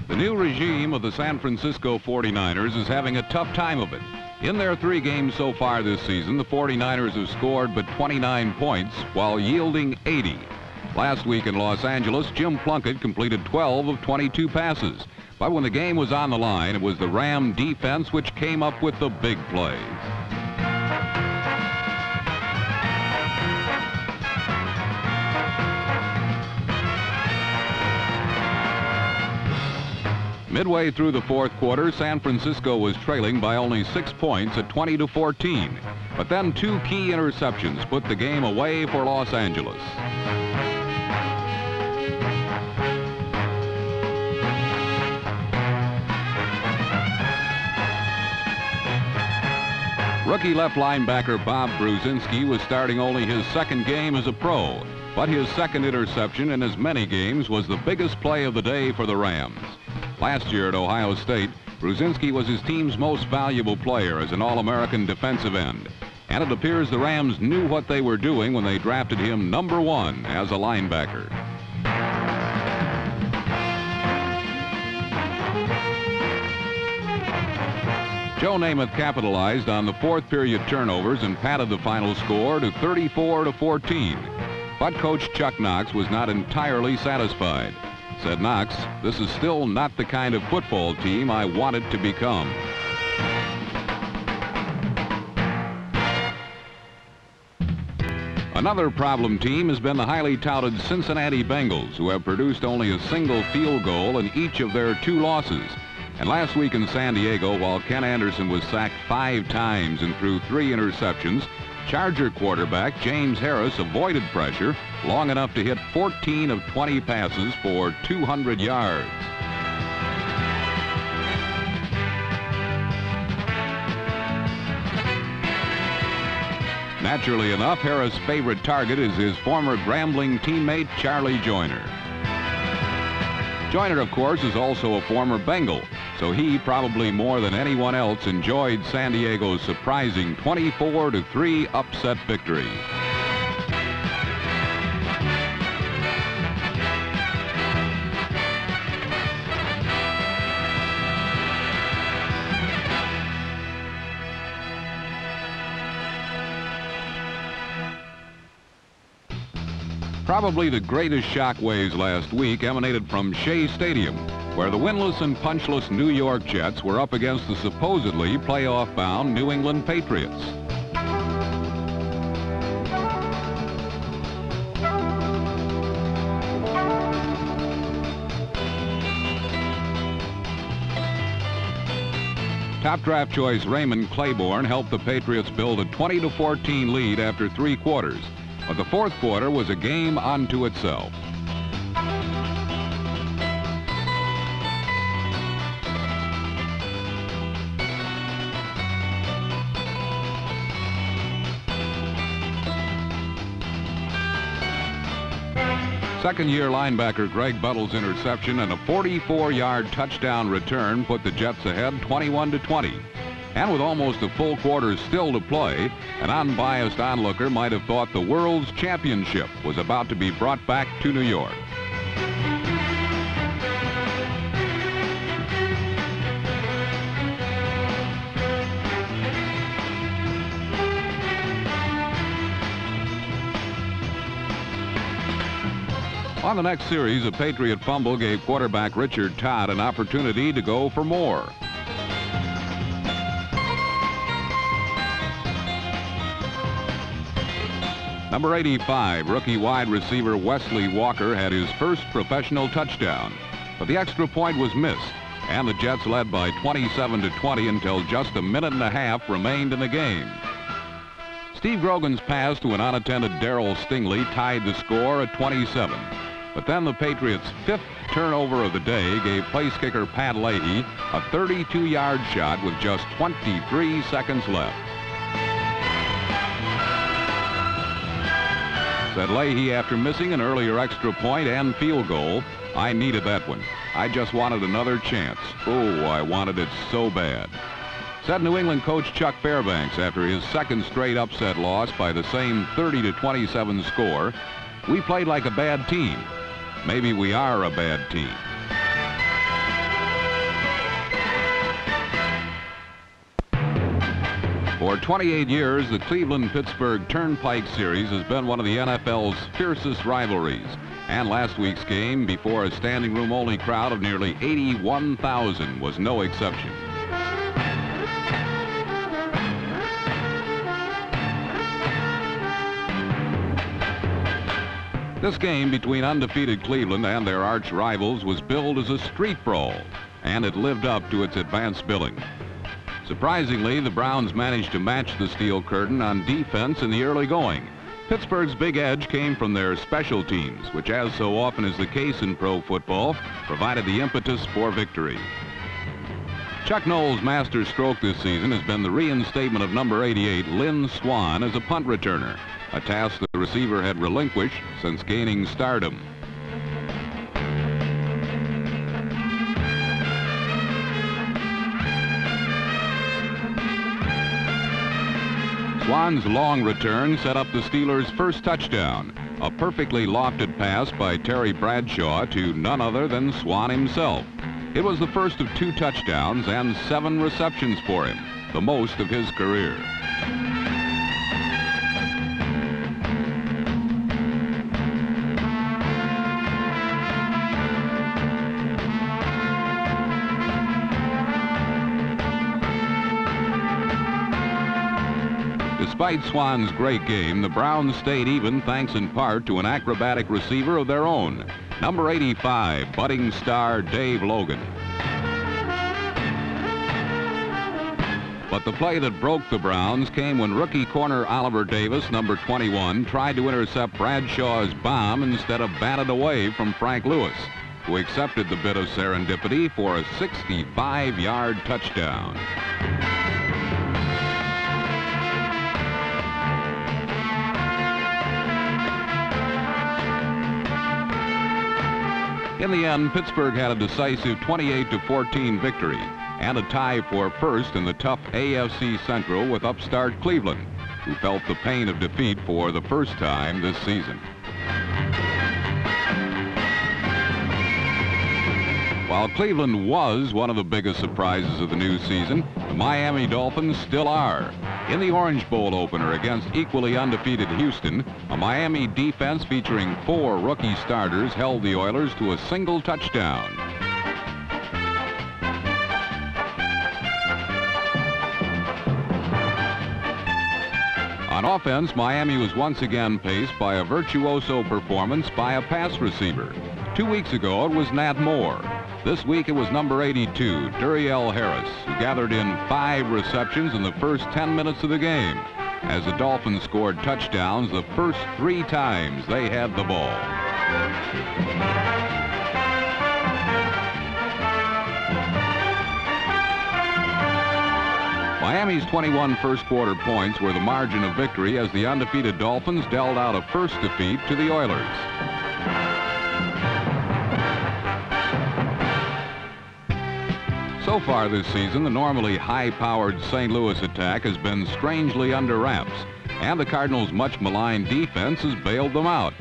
The new regime of the San Francisco 49ers is having a tough time of it. In their 3 games so far this season, the 49ers have scored but 29 points while yielding 80. Last week in Los Angeles, Jim Plunkett completed 12 of 22 passes. But when the game was on the line, it was the Ram defense which came up with the big plays. Midway through the 4th quarter, San Francisco was trailing by only 6 points at 20-14. But then 2 key interceptions put the game away for Los Angeles. Rookie left linebacker Bob Brzezinski was starting only his 2nd game as a pro, but his 2nd interception in as many games was the biggest play of the day for the Rams. Last year at Ohio State, Brzezinski was his team's most valuable player as an All-American defensive end. And it appears the Rams knew what they were doing when they drafted him #1 as a linebacker. Joe Namath capitalized on the 4th period turnovers and padded the final score to 34-14. But Coach Chuck Knox was not entirely satisfied. Said Knox, "This is still not the kind of football team I wanted to become." Another problem team has been the highly touted Cincinnati Bengals, who have produced only a single field goal in each of their 2 losses. And last week in San Diego, while Ken Anderson was sacked 5 times and threw 3 interceptions, Charger quarterback James Harris avoided pressure long enough to hit 14 of 20 passes for 200 yards. Naturally enough, Harris' favorite target is his former Grambling teammate Charlie Joyner. Joyner, of course, is also a former Bengal, so he probably more than anyone else enjoyed San Diego's surprising 24-3 upset victory. Probably the greatest shockwaves last week emanated from Shea Stadium, where the winless and punchless New York Jets were up against the supposedly playoff-bound New England Patriots. Top draft choice Raymond Claiborne helped the Patriots build a 20-14 lead after 3 quarters. But the 4th quarter was a game unto itself. Second-year linebacker Greg Buttle's interception and a 44-yard touchdown return put the Jets ahead 21-20. And with almost a full quarter still to play, an unbiased onlooker might have thought the world's championship was about to be brought back to New York. On the next series, a Patriot fumble gave quarterback Richard Todd an opportunity to go for more. Number 85, rookie wide receiver Wesley Walker had his first professional touchdown, but the extra point was missed, and the Jets led by 27-20 until just a minute and a half remained in the game. Steve Grogan's pass to an unattended Darryl Stingley tied the score at 27, but then the Patriots' 5th turnover of the day gave place kicker Pat Leahy a 32-yard shot with just 23 seconds left. Said Leahy after missing an earlier extra point and field goal, "I needed that one. I just wanted another chance. Oh, I wanted it so bad." Said New England coach Chuck Fairbanks after his 2nd straight upset loss by the same 30-27 score, "We played like a bad team. Maybe we are a bad team." For 28 years, the Cleveland-Pittsburgh Turnpike Series has been one of the NFL's fiercest rivalries. And last week's game, before a standing room only crowd of nearly 81,000, was no exception. This game between undefeated Cleveland and their arch rivals was billed as a street brawl, and it lived up to its advanced billing. Surprisingly, the Browns managed to match the steel curtain on defense in the early going. Pittsburgh's big edge came from their special teams, which, as so often is the case in pro football, provided the impetus for victory. Chuck Noll's master stroke this season has been the reinstatement of number 88, Lynn Swann, as a punt returner, a task the receiver had relinquished since gaining stardom. Swann's long return set up the Steelers' first touchdown, a perfectly lofted pass by Terry Bradshaw to none other than Swann himself. It was the first of 2 touchdowns and 7 receptions for him, the most of his career. Despite Swann's great game, the Browns stayed even thanks in part to an acrobatic receiver of their own, number 85, budding star Dave Logan. But the play that broke the Browns came when rookie corner Oliver Davis, number 21, tried to intercept Bradshaw's bomb instead of batted away from Frank Lewis, who accepted the bit of serendipity for a 65-yard touchdown. In the end, Pittsburgh had a decisive 28-14 victory and a tie for first in the tough AFC Central with upstart Cleveland, who felt the pain of defeat for the first time this season. While Cleveland was one of the biggest surprises of the new season, the Miami Dolphins still are. In the Orange Bowl opener against equally undefeated Houston, a Miami defense featuring 4 rookie starters held the Oilers to a single touchdown. On offense, Miami was once again paced by a virtuoso performance by a pass receiver. 2 weeks ago, it was Nat Moore. This week, it was number 82, Duriel Harris, who gathered in 5 receptions in the first 10 minutes of the game, as the Dolphins scored touchdowns the first 3 times they had the ball. Miami's 21 first-quarter points were the margin of victory as the undefeated Dolphins dealt out a first defeat to the Oilers. So far this season, the normally high-powered St. Louis attack has been strangely under wraps, and the Cardinals' much maligned defense has bailed them out.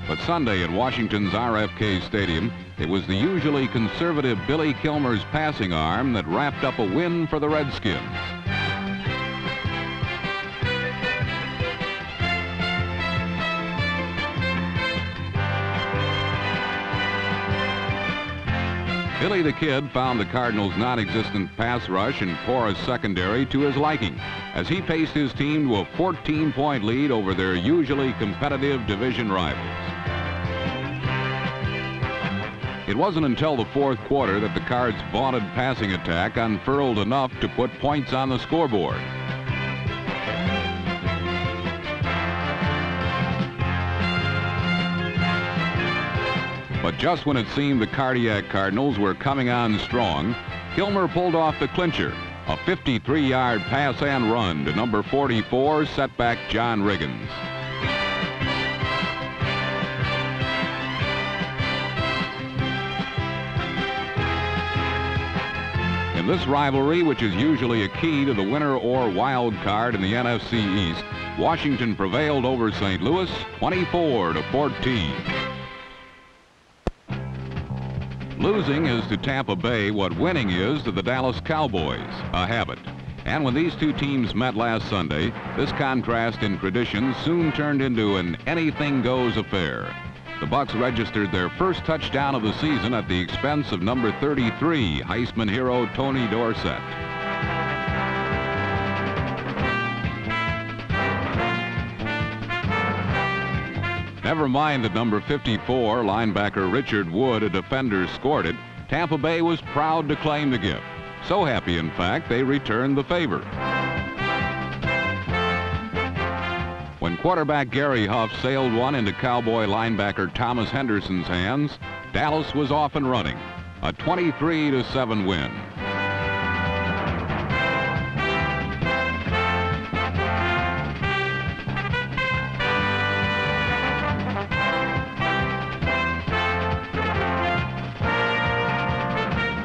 But Sunday at Washington's RFK Stadium, it was the usually conservative Billy Kilmer's passing arm that wrapped up a win for the Redskins. Billy the Kid found the Cardinals' non-existent pass rush and porous secondary to his liking as he paced his team to a 14-point lead over their usually competitive division rivals. It wasn't until the 4th quarter that the Cards' vaunted passing attack unfurled enough to put points on the scoreboard. But just when it seemed the Cardiac Cardinals were coming on strong, Kilmer pulled off the clincher, a 53-yard pass and run to number 44, setback John Riggins. In this rivalry, which is usually a key to the winner or wild card in the NFC East, Washington prevailed over St. Louis 24-14. Losing is to Tampa Bay what winning is to the Dallas Cowboys, a habit. And when these two teams met last Sunday, this contrast in tradition soon turned into an anything-goes affair. The Bucks registered their first touchdown of the season at the expense of number 33, Heisman hero Tony Dorsett. Never mind that number 54, linebacker Richard Wood, a defender, scored it. Tampa Bay was proud to claim the gift. So happy, in fact, they returned the favor. When quarterback Gary Huff sailed one into Cowboy linebacker Thomas Henderson's hands, Dallas was off and running. A 23-7 win.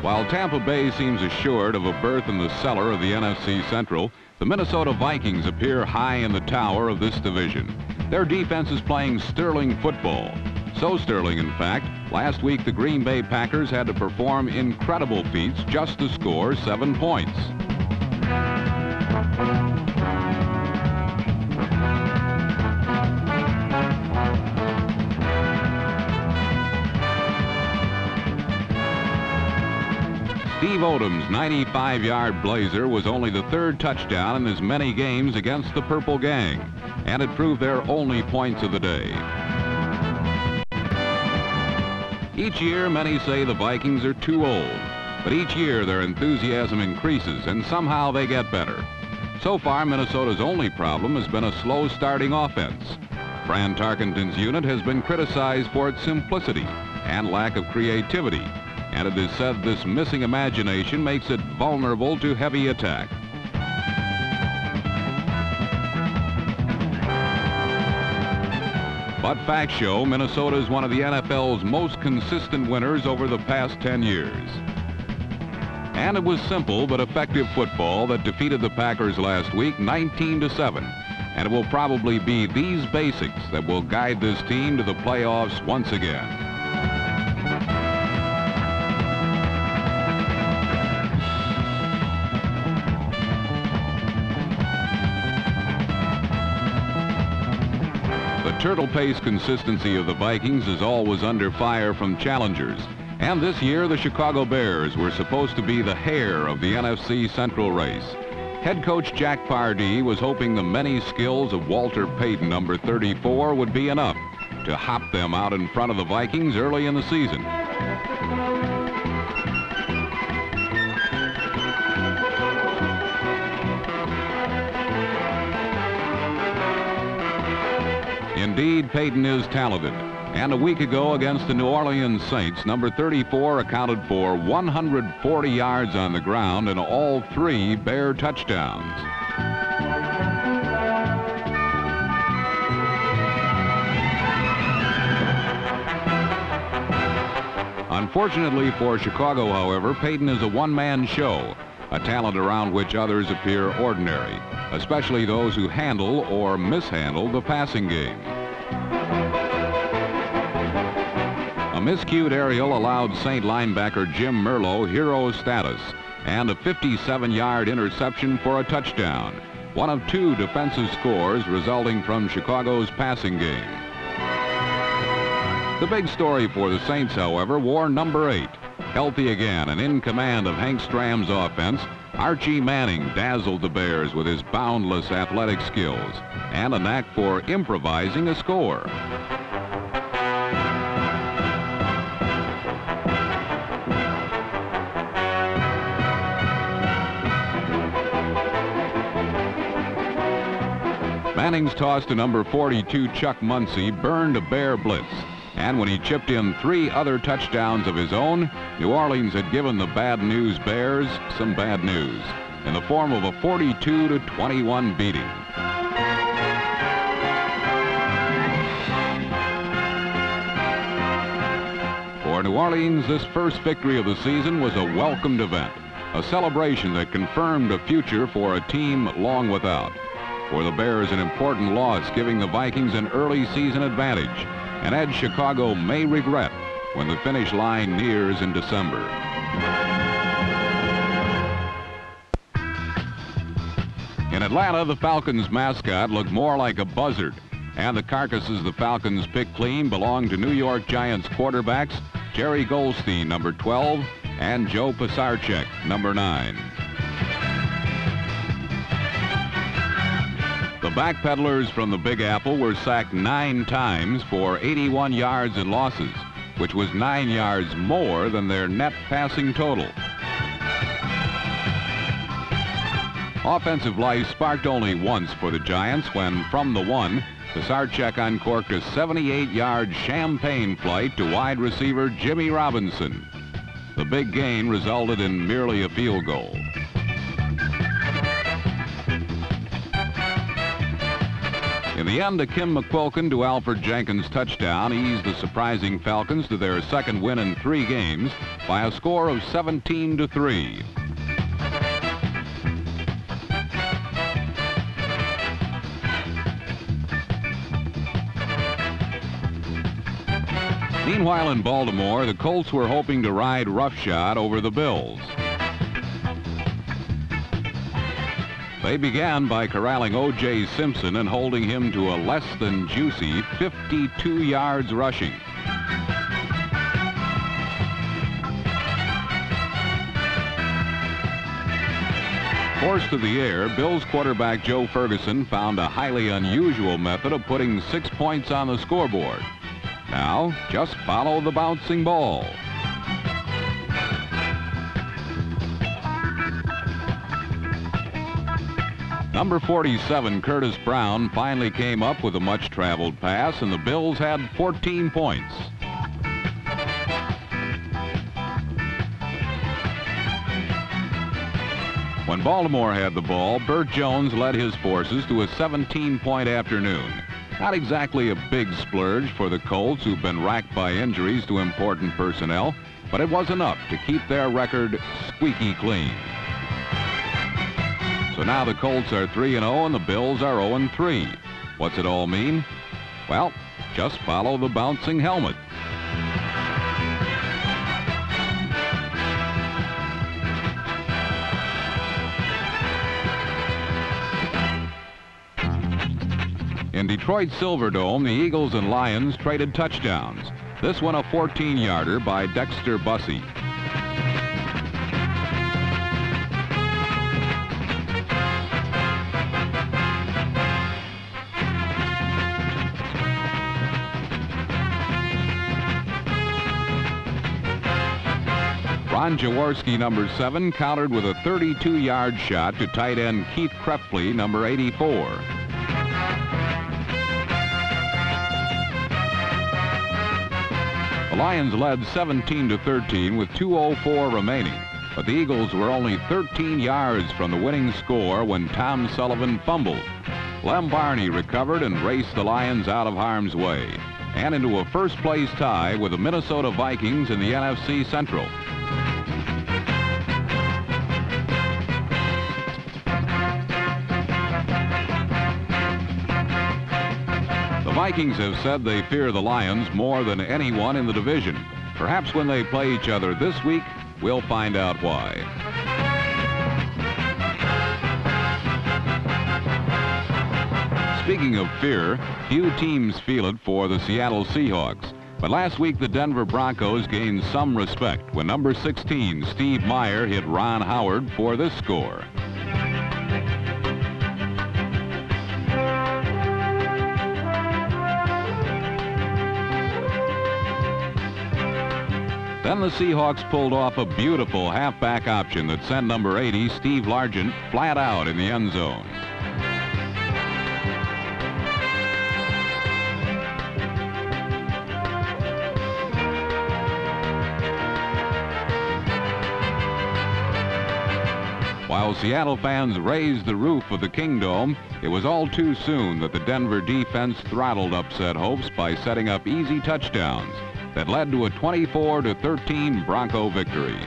While Tampa Bay seems assured of a berth in the cellar of the NFC Central, the Minnesota Vikings appear high in the tower of this division. Their defense is playing sterling football. So sterling, in fact, last week the Green Bay Packers had to perform incredible feats just to score 7 points. Steve Odom's 95-yard blazer was only the third touchdown in as many games against the Purple Gang, and it proved their only points of the day. Each year, many say the Vikings are too old, but each year their enthusiasm increases and somehow they get better. So far, Minnesota's only problem has been a slow starting offense. Fran Tarkenton's unit has been criticized for its simplicity and lack of creativity, and it is said this missing imagination makes it vulnerable to heavy attack. But facts show Minnesota is one of the NFL's most consistent winners over the past 10 years. And it was simple but effective football that defeated the Packers last week 19-7. And it will probably be these basics that will guide this team to the playoffs once again. The turtle pace consistency of the Vikings is always under fire from challengers. And this year, the Chicago Bears were supposed to be the hare of the NFC Central race. Head coach Jack Pardee was hoping the many skills of Walter Payton, number 34, would be enough to hop them out in front of the Vikings early in the season. Indeed, Payton is talented. And a week ago against the New Orleans Saints, number 34 accounted for 140 yards on the ground and all 3 Bear touchdowns. Unfortunately for Chicago, however, Payton is a one-man show, a talent around which others appear ordinary, especially those who handle or mishandle the passing game. A miscued aerial allowed Saint linebacker Jim Merlo hero status and a 57-yard interception for a touchdown, one of 2 defensive scores resulting from Chicago's passing game. The big story for the Saints, however, wore number 8. Healthy again and in command of Hank Stram's offense, Archie Manning dazzled the Bears with his boundless athletic skills and a knack for improvising a score. Manning's toss to number 42, Chuck Muncie, burned a Bear blitz. And when he chipped in 3 other touchdowns of his own, New Orleans had given the bad news Bears some bad news in the form of a 42-21 beating. For New Orleans, this first victory of the season was a welcomed event, a celebration that confirmed a future for a team long without. For the Bears, an important loss, giving the Vikings an early season advantage, an edge Chicago may regret when the finish line nears in December. In Atlanta, the Falcons mascot looked more like a buzzard, and the carcasses the Falcons picked clean belong to New York Giants quarterbacks Jerry Goldstein, number 12, and Joe Pisarcik, number 9. The backpedalers from the Big Apple were sacked 9 times for 81 yards and losses, which was 9 yards more than their net passing total. Offensive life sparked only once for the Giants when, from the 1, Pisarcik uncorked a 78-yard champagne flight to wide receiver Jimmy Robinson. The big gain resulted in merely a field goal. In the end, a Kim McQuilkin to Alfred Jenkins touchdown eased the surprising Falcons to their second win in 3 games by a score of 17-3. Meanwhile, in Baltimore, the Colts were hoping to ride roughshod over the Bills. They began by corralling O.J. Simpson and holding him to a less than juicy 52 yards rushing. Forced to the air, Bills quarterback Joe Ferguson found a highly unusual method of putting 6 points on the scoreboard. Now, just follow the bouncing ball. Number 47, Curtis Brown, finally came up with a much-traveled pass, and the Bills had 14 points. When Baltimore had the ball, Burt Jones led his forces to a 17-point afternoon. Not exactly a big splurge for the Colts, who've been racked by injuries to important personnel, but it was enough to keep their record squeaky clean. So now the Colts are 3-0 and the Bills are 0-3. What's it all mean? Well, just follow the bouncing helmet. In Detroit's Silverdome, the Eagles and Lions traded touchdowns. This one a 14-yarder by Dexter Bussey. Ron Jaworski, number 7, countered with a 32-yard shot to tight end Keith Krepfle, number 84. The Lions led 17-13 with 2:04 remaining, but the Eagles were only 13 yards from the winning score when Tom Sullivan fumbled. Lem Barney recovered and raced the Lions out of harm's way and into a first-place tie with the Minnesota Vikings in the NFC Central. The Vikings have said they fear the Lions more than anyone in the division. Perhaps when they play each other this week, we'll find out why. Speaking of fear, few teams feel it for the Seattle Seahawks. But last week, the Denver Broncos gained some respect when number 16, Steve Meyer, hit Ron Howard for this score. Then the Seahawks pulled off a beautiful halfback option that sent number 80, Steve Largent, flat out in the end zone. While Seattle fans raised the roof of the Kingdome, it was all too soon that the Denver defense throttled upset hopes by setting up easy touchdowns that led to a 24-13 Bronco victory.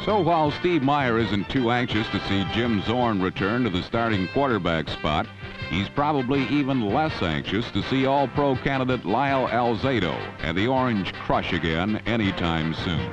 So while Steve Meyer isn't too anxious to see Jim Zorn return to the starting quarterback spot, he's probably even less anxious to see All-Pro candidate Lyle Alzado and the Orange crush again anytime soon.